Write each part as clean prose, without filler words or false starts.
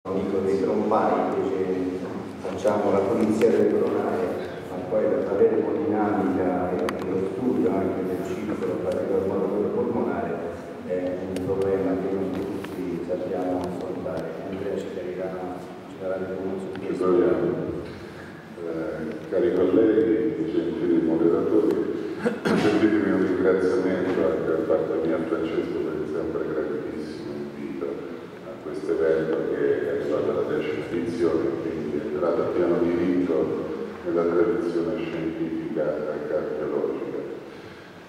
amico dei trombai, che facciamo la pulizia del coronale, ma poi la termodinamica e lo studio anche del ciclo, in particolar modo quello polmonare, è un problema che non tutti sappiamo affrontare. Andrea ci darà su questo. Cari colleghi, gentili moderatori, sentitemi un ringraziamento anche da parte mia a Francesco per il sempre gratitissimo invito a questo evento che è arrivato alla 10ª edizione, quindi è entrato a pieno diritto nella tradizione scientifica e archeologica.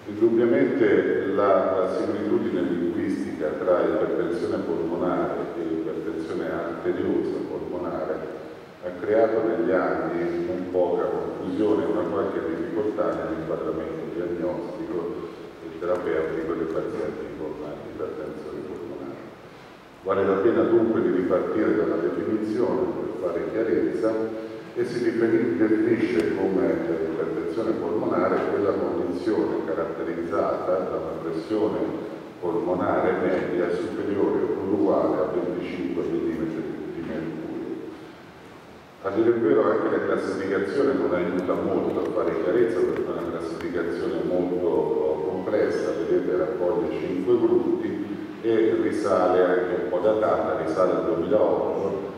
Indubbiamente la similitudine linguistica tra ipertensione polmonare e ipertensione arteriosa polmonare ha creato negli anni un poca confusione e una qualche difficoltà nell'inquadramento diagnostico e terapeutico dei pazienti con ipertensione polmonare. Vale la pena dunque di ripartire da una definizione per fare chiarezza e si definisce come ipertensione polmonare quella condizione caratterizzata da una pressione polmonare media superiore o uguale a 25 mm di mercurio. A dire il vero anche la classificazione non aiuta molto a fare chiarezza perché è una classificazione molto complessa, vedete raccoglie 5 gruppi e risale anche un po' datata, risale al 2008,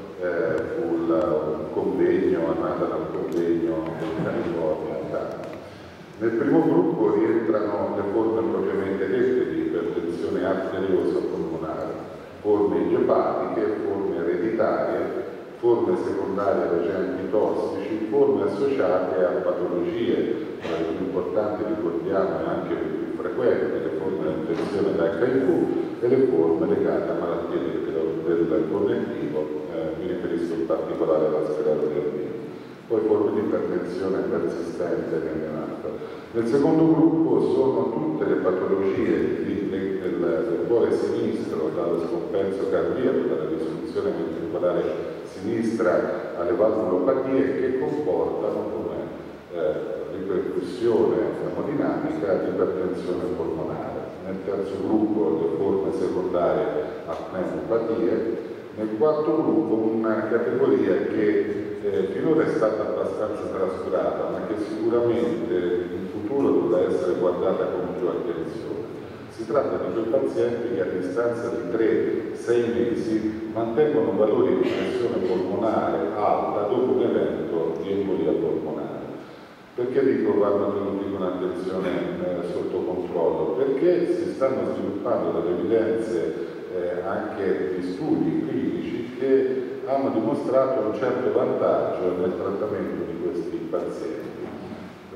fu un convegno, nata da un convegno del California. Nel primo gruppo rientrano le forme propriamente dette di ipertensione arteriosa polmonare, forme idiopatiche, forme ereditarie, forme secondarie ad agenti tossici, forme associate a patologie, tra le più importanti ricordiamo e anche le più frequenti, le forme di infezione da HIV e le forme legate a malattie del connettivo, mi riferisco in particolare alla sclerodermia. Poi forme di ipertensione persistente neonata. Nel secondo gruppo sono tutte le patologie del cuore sinistro, dallo scompenso cardiaco, dalla disfunzione ventricolare sinistra alle valvulopatie che comportano come ripercussione emodinamica di ipertensione polmonare. Nel terzo gruppo le forme secondarie a pneumopatie. Nel quarto gruppo una categoria che finora è stata abbastanza trascurata, ma che sicuramente in futuro dovrà essere guardata con più attenzione. Si tratta di quei pazienti che a distanza di 3-6 mesi mantengono valori di pressione polmonare alta dopo un evento di embolia polmonare. Perché dico vanno tenuti con attenzione sotto controllo? Perché si stanno sviluppando delle evidenze anche di studi clinici che hanno dimostrato un certo vantaggio nel trattamento di questi pazienti.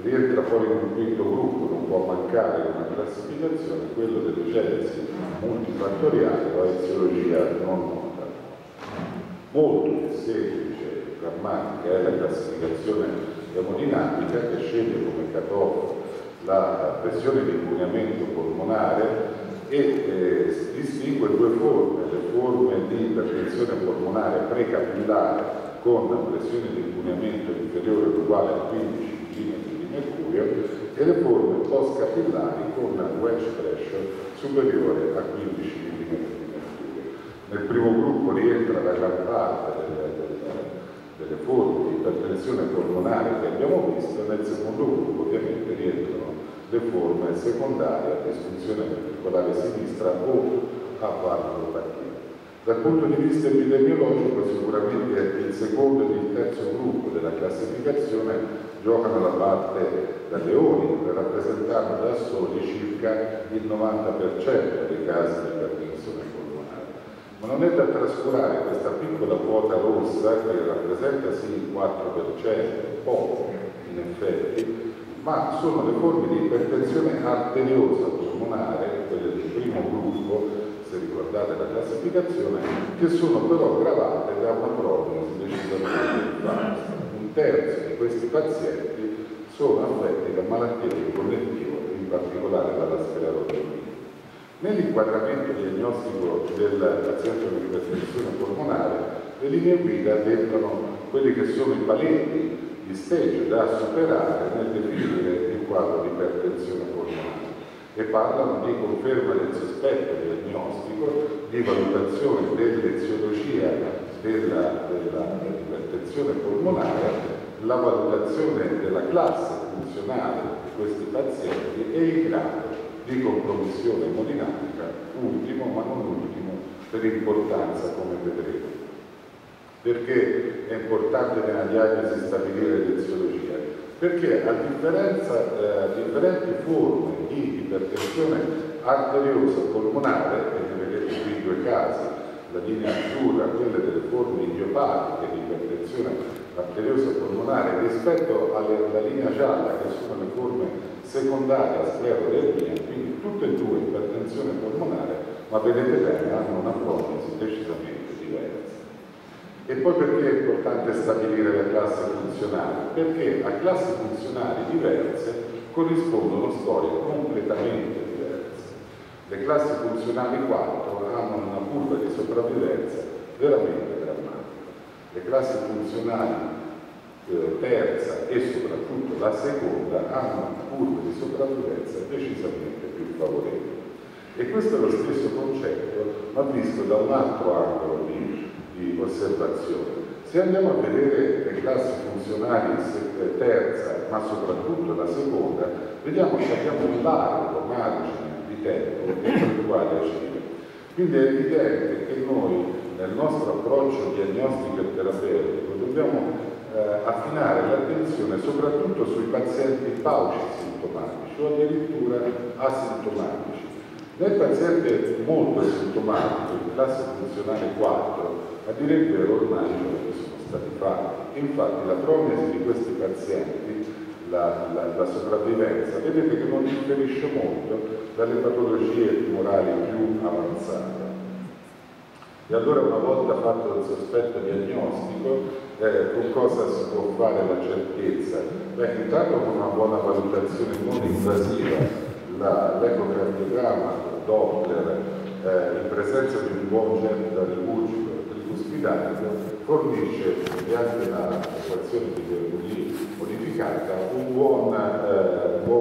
Rientra poi in un quinto gruppo, non può mancare una classificazione, quello delle genesi multifattoriali o eziologia non nota. Molto più semplice e pragmatica è la classificazione emodinamica che sceglie come cut-off la pressione di inquinamento polmonare e distingue due forme, le forme di ipertensione polmonare precapillare con pressione di inquinamento inferiore o uguale a 15 mm di mercurio e le forme post-capillari con wedge pressure superiore a 15 mm di mercurio. Nel primo gruppo rientra la gran parte delle forme di ipertensione polmonare che abbiamo visto, nel secondo gruppo ovviamente rientrano le forme secondarie a disfunzione ventricolare sinistra o a valvulopatia. Dal punto di vista epidemiologico sicuramente il secondo e il terzo gruppo della classificazione giocano la parte da leoni, rappresentando da soli circa il 90% dei casi di ipertensione polmonare. Ma non è da trascurare questa piccola quota rossa che rappresenta sì il 4%, poco in effetti, ma sono le forme di ipertensione arteriosa polmonare, quelle del primo gruppo, se ricordate la classificazione, che sono però gravate da una prognosi decisamente bassa. Un terzo di questi pazienti sono affetti da malattie del connettivo, in particolare dalla sclerodermia. Nell'inquadramento diagnostico del paziente con ipertensione polmonare, le linee guida dettano quelli che sono i paletti di stage da superare nel definire il quadro di ipertensione polmonare e parlano di conferma del sospetto diagnostico, di valutazione dell'eziologia dell'ipertensione polmonare la valutazione della classe funzionale di questi pazienti e il grado di compromissione emodinamica, ultimo ma non ultimo per importanza, come vedremo. Perché è importante nella diagnosi stabilire l'eziologia? Perché a differenti forme di ipertensione arteriosa polmonare, e vedete qui i due casi, la linea azzurra, quelle delle forme idiopatiche di ipertensione arteriosa polmonare, rispetto alla linea gialla, che sono le forme secondarie a sclerodermia, quindi tutte e due ipertensione polmonare, ma vedete bene, hanno una prognosi decisamente diversa. E poi perché è importante stabilire le classi funzionali? Perché a classi funzionali diverse corrispondono storie completamente diverse. Le classi funzionali 4 hanno una curva di sopravvivenza veramente drammatica. Le classi funzionali terza e soprattutto la seconda hanno una curva di sopravvivenza decisamente più favorevole. E questo è lo stesso concetto, ma visto da un altro angolo di osservazione. Se andiamo a vedere le classi funzionali terza, ma soprattutto la seconda, vediamo che abbiamo un largo margine di tempo entro il quale agire. Quindi è evidente che noi nel nostro approccio diagnostico e terapeutico dobbiamo affinare l'attenzione soprattutto sui pazienti paucisintomatici o addirittura asintomatici. Nel paziente molto sintomatico, in classe funzionale 4, a dire il vero ormai i giochi sono stati fatti. Infatti la prognosi di questi pazienti, la sopravvivenza, vedete che non differisce molto dalle patologie tumorali più avanzate. E allora, una volta fatto il sospetto diagnostico, con cosa si può fare la certezza? Beh, intanto con una buona valutazione non invasiva, l'ecocardiogramma, Doppler, in presenza di un buon getto rigurgico tricuspidarico, fornisce, mediante l'equazione di Bernoulli modificata, un buon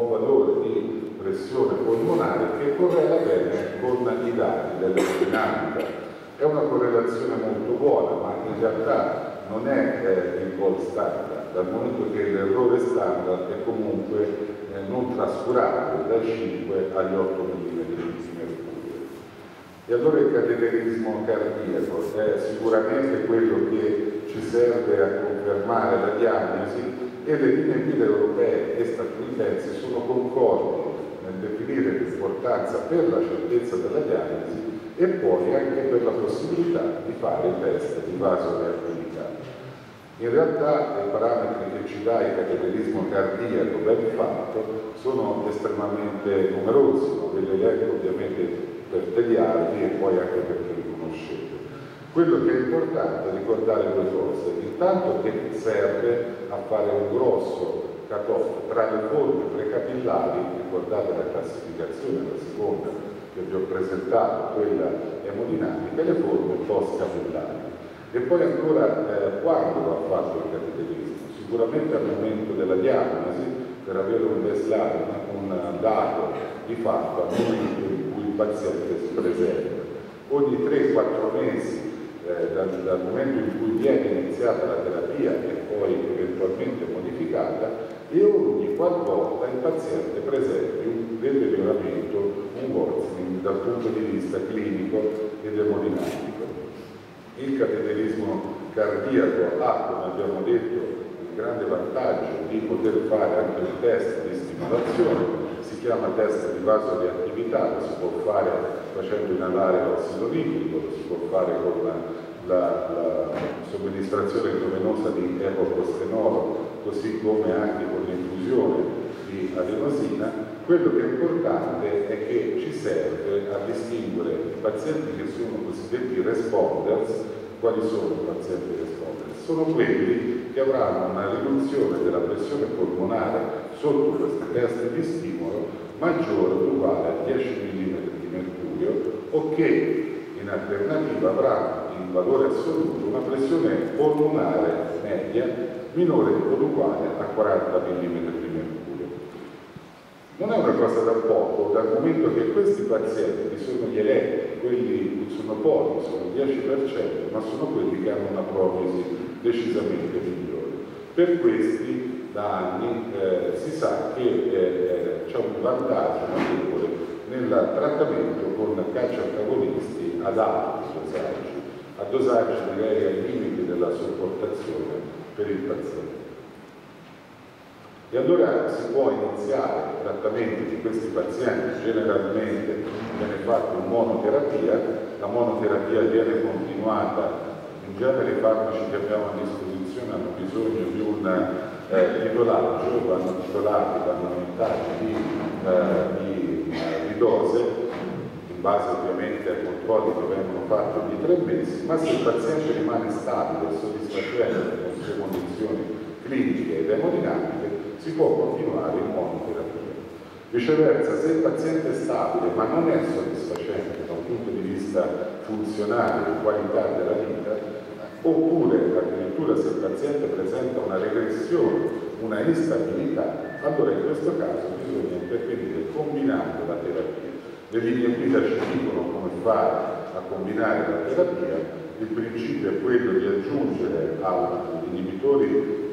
valore di pressione polmonare che correla bene con i dati dell'emodinamica. È una correlazione molto buona, ma in realtà non è il gold standard, dal momento che l'errore standard è comunque non trascurabile dai 5 agli 8 mm di mercurio. E allora il cateterismo cardiaco è sicuramente quello che ci serve a confermare la diagnosi, e le linee guida europee e statunitensi sono concordi nel definire l'importanza per la certezza della diagnosi e poi anche per la possibilità di fare il test di vasoreattività. In realtà i parametri che ci dà il cateterismo cardiaco ben fatto sono estremamente numerosi, ve li elenco ovviamente per tagliarli e poi anche perché li conoscete. Quello che è importante è ricordare due cose: intanto che serve a fare un grosso cut-off tra le forme precapillari, ricordate la classificazione, la seconda che vi ho presentato, quella emodinamica, e le forme post-capillari. E poi ancora quando va fatto il cateterismo? Sicuramente al momento della diagnosi, per avere un baseline, un dato di fatto al momento in cui il paziente si presenta. Ogni 3-4 mesi dal momento in cui viene iniziata la terapia e poi eventualmente modificata, e ogni qualvolta il paziente presenti un deterioramento, un worsening dal punto di vista clinico ed emodinamico. Il cateterismo cardiaco ha, come abbiamo detto, il grande vantaggio di poter fare anche un test di stimolazione, si chiama test di vasoreattività, lo si può fare facendo inalare l'ossido nitrico, lo si può fare con la somministrazione intravenosa di epoprostenolo, così come anche con l'infusione di adenosina. Quello che è importante è che ci serve a distinguere i pazienti che sono cosiddetti responders. Quali sono i pazienti responders? Sono quelli che avranno una riduzione della pressione polmonare sotto questi test di stimolo maggiore o uguale a 10 mm di mercurio, o che in alternativa avranno in valore assoluto una pressione polmonare media minore o uguale a 40 mm di mercurio. Non è una cosa da poco, dal momento che questi pazienti sono gli eletti quelli sono pochi, sono il 10%, ma sono quelli che hanno una prognosi decisamente migliore. Per questi da anni si sa che c'è un vantaggio notevole nel trattamento con calcio-antagonisti ad alti dosaggi, a dosaggi direi ai limiti della sopportazione per il paziente. E allora si può iniziare il trattamento di questi pazienti, generalmente viene fatto in monoterapia, la monoterapia viene continuata, in genere i farmaci che abbiamo a disposizione hanno bisogno di un titolaggio, vanno titolati, vanno aumentati di dose, in base ovviamente ai controlli che vengono fatti ogni 3 mesi, ma se il paziente rimane stabile e soddisfacente con le sue condizioni cliniche ed emodinamiche, si può continuare in monoterapia. Viceversa, se il paziente è stabile ma non è soddisfacente da un punto di vista funzionale, di qualità della vita, oppure addirittura se il paziente presenta una regressione, una instabilità, allora in questo caso bisogna intervenire combinando la terapia. Le linee guida ci dicono come fare a combinare la terapia. Il principio è quello di aggiungere agli inibitori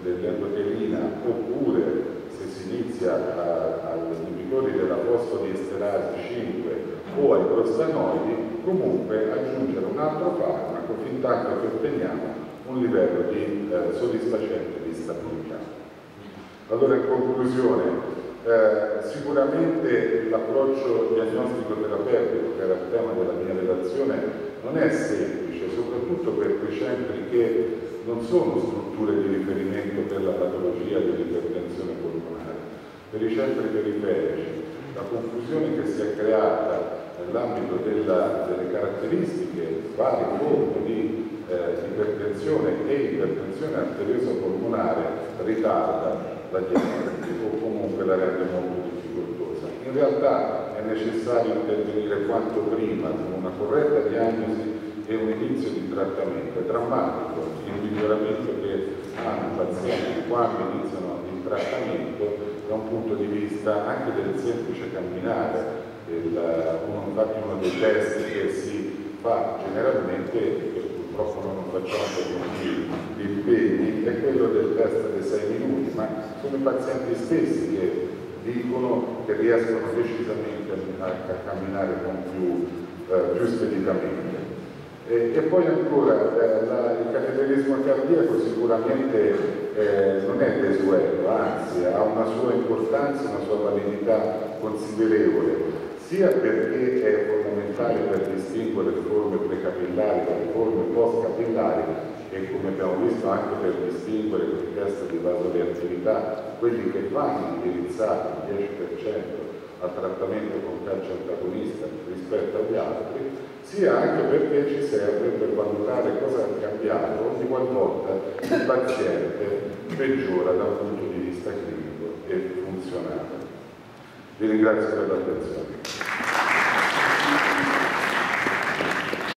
dell'endotelina, oppure se si inizia agli inibitori della fosfodiesterasi 5 o ai prostanoidi, comunque aggiungere un altro farmaco fin tanto che otteniamo un livello di soddisfacente di stabilità. Allora, in conclusione, sicuramente l'approccio diagnostico-terapeutico, che era il tema della mia relazione, non è semplice, soprattutto per quei centri che non sono strutture di riferimento per la patologia dell'ipertensione polmonare. Per i centri periferici, la confusione che si è creata nell'ambito delle caratteristiche varie forme di ipertensione e ipertensione arteriosa polmonare ritarda la diagnosi o comunque la rende molto difficoltosa. In realtà è necessario intervenire quanto prima con una corretta diagnosi e un inizio di trattamento. È drammatico il miglioramento che hanno i pazienti quando iniziano il trattamento da un punto di vista anche del semplice camminare. Infatti uno dei test che si fa generalmente, che purtroppo noi non facciamo per motivi di impegni, è quello del test dei 6 minuti, ma sono i pazienti stessi che dicono che riescono decisamente a camminare con più speditamente. E poi ancora, il cateterismo cardiaco sicuramente non è desueto, anzi ha una sua importanza, una sua validità considerevole, sia perché è fondamentale per distinguere le forme precapillari dalle forme postcapillari e, come abbiamo visto, anche per distinguere con i test di vasoreattività quelli che vanno indirizzati il 10% al trattamento con calcio antagonista rispetto agli altri, sia anche perché ci serve per valutare cosa è cambiato ogni qualvolta il paziente peggiora da un punto di vista clinico e funzionale. Vi ringrazio per l'attenzione.